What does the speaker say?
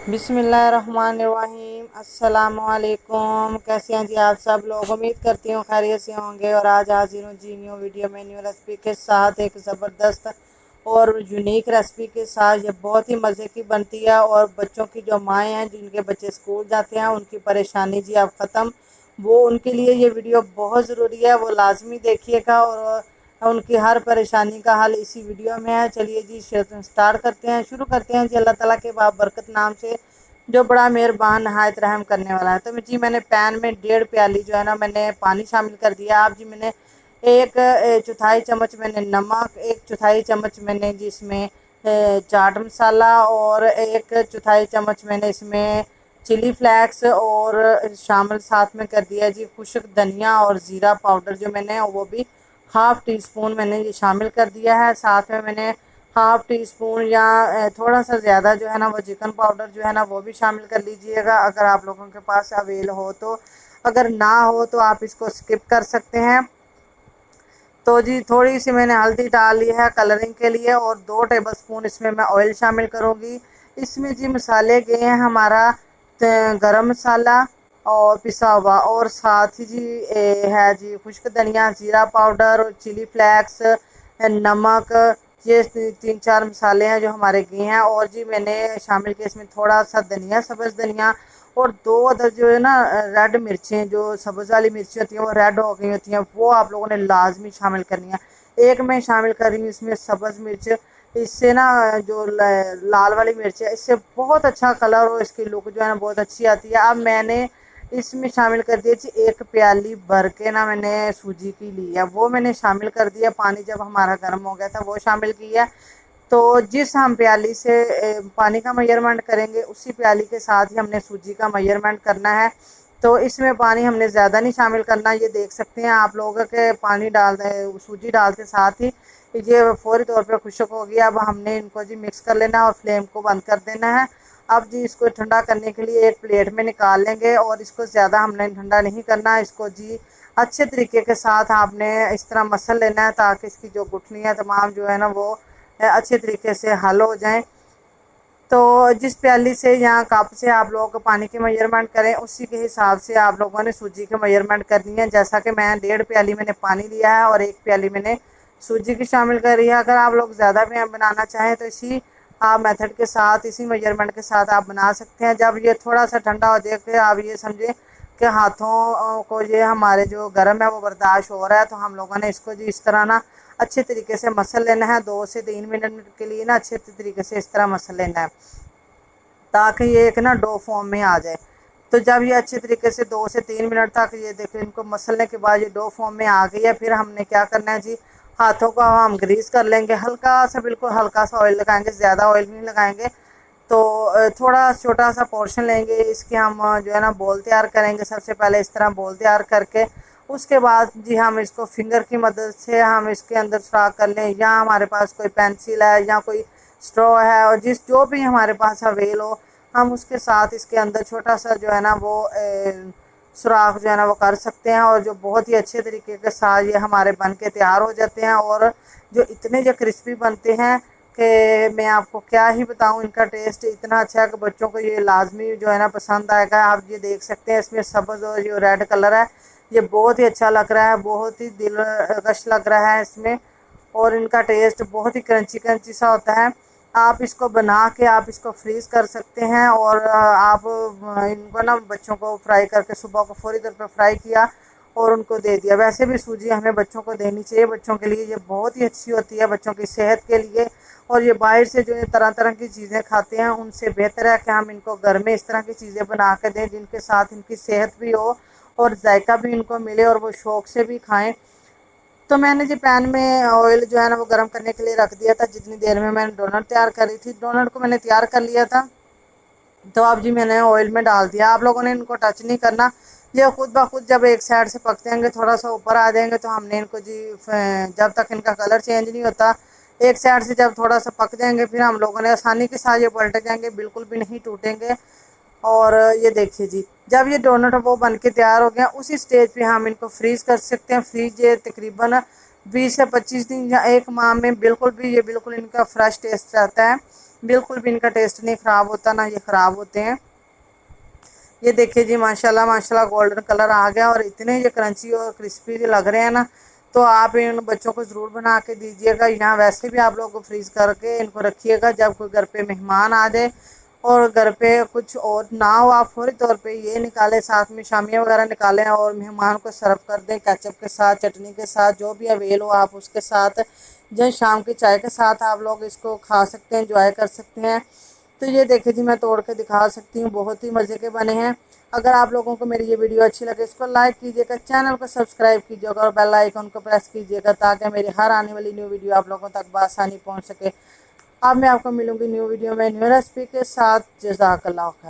बिस्मिल्लाहिर्रहमानिर्रहीम। अस्सलामुअलैकुम। कैसे हैं जी आप सब लोग? उम्मीद करती हूँ खैरियत से होंगे। और आज हाजिर हूँ जी न्यू वीडियो में न्यू रेसिपी के साथ, एक ज़बरदस्त और यूनिक रेसिपी के साथ। ये बहुत ही मज़े की बनती है और बच्चों की जो माएँ हैं जिनके बच्चे स्कूल जाते हैं उनकी परेशानी जी अब ख़त्म। वो उनके लिए ये वीडियो बहुत ज़रूरी है, वो लाजमी देखिएगा और उनकी हर परेशानी का हल इसी वीडियो में है। चलिए जी स्टार्ट करते हैं, शुरू करते हैं जी अल्लाह ताला के बाबरकत नाम से, जो बड़ा मेहरबान नहायत रहम करने वाला है। तो जी मैंने पैन में 1.5 प्याली जो है ना मैंने पानी शामिल कर दिया। आप जी मैंने एक चौथाई चम्मच मैंने नमक, एक चौथाई चम्मच मैंने जी इसमें चाट मसाला और एक चौथाई चम्मच मैंने इसमें चिली फ्लेक्स और शामिल साथ में कर दिया जी खुश्क धनिया और ज़ीरा पाउडर जो मैंने वो भी हाफ़ टी स्पून मैंने ये शामिल कर दिया है। साथ में मैंने हाफ़ टी स्पून या थोड़ा सा ज़्यादा जो है ना वो चिकन पाउडर जो है ना वो भी शामिल कर लीजिएगा, अगर आप लोगों के पास अवेल हो तो। अगर ना हो तो आप इसको स्किप कर सकते हैं। तो जी थोड़ी सी मैंने हल्दी डाल ली है कलरिंग के लिए और 2 टेबल स्पून इसमें मैं ऑयल शामिल करूँगी। इसमें जी मसाले गए हैं हमारा गरम मसाला और पिसा हुआ, और साथ ही जी है जी खुश्क धनिया, ज़ीरा पाउडर, चिली फ्लेक्स, नमक। ये 3-4 मसाले हैं जो हमारे गए हैं। और जी मैंने शामिल किया इसमें थोड़ा सा धनिया, सब्ज़ धनिया, और 2 अदर जो है ना रेड मिर्चें, जो सब्ज़ वाली मिर्ची होती हैं वो रेड हो गई होती हैं, वो आप लोगों ने लाजमी शामिल करनी है। एक मैं शामिल कर रही हूँ इसमें सब्ज़ मिर्च। इससे ना जो लाल वाली मिर्च है इससे बहुत अच्छा कलर और इसकी लुक जो है ना बहुत अच्छी आती है। अब मैंने इसमें शामिल कर दिया जी 1 प्याली भर के ना मैंने सूजी की ली है, वो मैंने शामिल कर दिया। पानी जब हमारा गर्म हो गया था वो शामिल किया। तो जिस हम प्याली से पानी का मेजरमेंट करेंगे उसी प्याली के साथ ही हमने सूजी का मेजरमेंट करना है। तो इसमें पानी हमने ज़्यादा नहीं शामिल करना। ये देख सकते हैं आप लोग के पानी डाल सूजी डालते साथ ही ये फौरी तौर पे खुश्क हो गया। अब हमने इनको जी मिक्स कर लेना है और फ्लेम को बंद कर देना है। अब जी इसको ठंडा करने के लिए एक प्लेट में निकाल लेंगे और इसको ज़्यादा हमने ठंडा नहीं करना। इसको जी अच्छे तरीके के साथ आपने इस तरह मसल लेना है ताकि इसकी जो गुठली है तमाम जो है ना वो अच्छे तरीके से हल हो जाएं। तो जिस प्याली से या कप से आप लोग पानी की मेजरमेंट करें उसी के हिसाब से आप लोगों ने सूजी की मेजरमेंट करनी है। जैसा कि मैं 1.5 प्याली मैंने पानी लिया है और 1 प्याली मैंने सूजी की शामिल करी है। अगर आप लोग ज़्यादा बनाना चाहें तो इसी आप मेथड के साथ, इसी मेजरमेंट के साथ आप बना सकते हैं। जब ये थोड़ा सा ठंडा हो जाए फिर आप ये समझें कि हाथों को ये हमारे जो गर्म है वो बर्दाश्त हो रहा है, तो हम लोगों ने इसको जी इस तरह ना अच्छे तरीके से मसल लेना है। 2 से 3 मिनट के लिए ना अच्छे तरीके से इस तरह मसल लेना है ताकि ये एक ना डो फॉर्म में आ जाए। तो जब ये अच्छे तरीके से 2 से 3 मिनट तक ये देखो इनको मसलने के बाद ये डो फॉर्म में आ गई है, फिर हमने क्या करना है जी, हाथों को हम ग्रीस कर लेंगे। हल्का सा, बिल्कुल हल्का सा ऑयल लगाएंगे, ज़्यादा ऑयल नहीं लगाएंगे। तो थोड़ा छोटा सा पोर्शन लेंगे, इसके हम जो है ना बोल तैयार करेंगे। सबसे पहले इस तरह बोल तैयार करके उसके बाद जी हम इसको फिंगर की मदद से हम इसके अंदर सुराख कर लें, या हमारे पास कोई पेंसिल है या कोई स्ट्रॉ है और जिस जो भी हमारे पास अवेल हो हम उसके साथ इसके अंदर छोटा सा जो है ना वो सुराख जो है ना वो कर सकते हैं। और जो बहुत ही अच्छे तरीके के साथ ये हमारे बन के तैयार हो जाते हैं और जो इतने जो क्रिस्पी बनते हैं कि मैं आपको क्या ही बताऊं। इनका टेस्ट इतना अच्छा है कि बच्चों को ये लाजमी जो है ना पसंद आएगा। आप ये देख सकते हैं इसमें सब्ज़ और जो रेड कलर है ये बहुत ही अच्छा लग रहा है, बहुत ही दिलकश लग रहा है इसमें। और इनका टेस्ट बहुत ही क्रंची क्रंची सा होता है। आप इसको बना के आप इसको फ्रीज़ कर सकते हैं और आप इनको ना बच्चों को फ्राई करके सुबह को फौरी तौर पे फ्राई किया और उनको दे दिया। वैसे भी सूजी हमें बच्चों को देनी चाहिए, बच्चों के लिए ये बहुत ही अच्छी होती है, बच्चों की सेहत के लिए। और ये बाहर से जो ये तरह तरह की चीज़ें खाते हैं उनसे बेहतर है कि हम इनको घर में इस तरह की चीज़ें बना के दें जिनके साथ इनकी सेहत भी हो और जायका भी इनको मिले और वो शौक़ से भी खाएं। तो मैंने जी पैन में ऑयल जो है ना वो गर्म करने के लिए रख दिया था। जितनी देर में मैंने डोनट तैयार करी थी, डोनट को मैंने तैयार कर लिया था। तो अब जी मैंने ऑयल में डाल दिया। आप लोगों ने इनको टच नहीं करना, ये खुद ब खुद जब एक साइड से पक जाएंगे थोड़ा सा ऊपर आ जाएंगे तो हमने इनको जी जब तक इनका कलर चेंज नहीं होता, एक साइड से जब थोड़ा सा पक जाएंगे फिर हम लोगों ने आसानी के साथ ये पलट जाएंगे, बिल्कुल भी नहीं टूटेंगे। और ये देखिए जी जब ये डोनट वो बन के तैयार हो गया उसी स्टेज पे हम इनको फ्रीज़ कर सकते हैं। फ्रीज ये तकरीबन 20 से 25 दिन या 1 माह में बिल्कुल भी ये बिल्कुल इनका फ्रेश टेस्ट रहता है। बिल्कुल भी इनका टेस्ट नहीं ख़राब होता, ना ये ख़राब होते हैं। ये देखिए जी, माशाल्लाह माशाल्लाह गोल्डन कलर आ गया और इतने ये क्रंची और क्रिस्पी लग रहे हैं ना। तो आप इन बच्चों को ज़रूर बना के दीजिएगा। यहाँ वैसे भी आप लोग को फ्रीज़ करके इनको रखिएगा, जब कोई घर पे मेहमान आ जाए और घर पे कुछ और ना हो, आप फौरी तौर पे ये निकालें, साथ में शामियाँ वगैरह निकालें और मेहमान को सर्व कर दें केचप के साथ, चटनी के साथ, जो भी अवेल हो आप उसके साथ। जो शाम की चाय के साथ आप लोग इसको खा सकते हैं, इंजॉय कर सकते हैं। तो ये देखिए जी, मैं तोड़ के दिखा सकती हूँ, बहुत ही मज़े के बने हैं। अगर आप लोगों को मेरी ये वीडियो अच्छी लगे, इसको लाइक कीजिएगा, चैनल को सब्सक्राइब कीजिएगा और बेल आइकन को प्रेस कीजिएगा, ताकि मेरी हर आने वाली न्यू वीडियो आप लोगों तक बआसानी पहुँच सके। अब मैं आपको मिलूंगी न्यू वीडियो में न्यू रेसिपी के साथ। जज़ाकल्लाह खैर।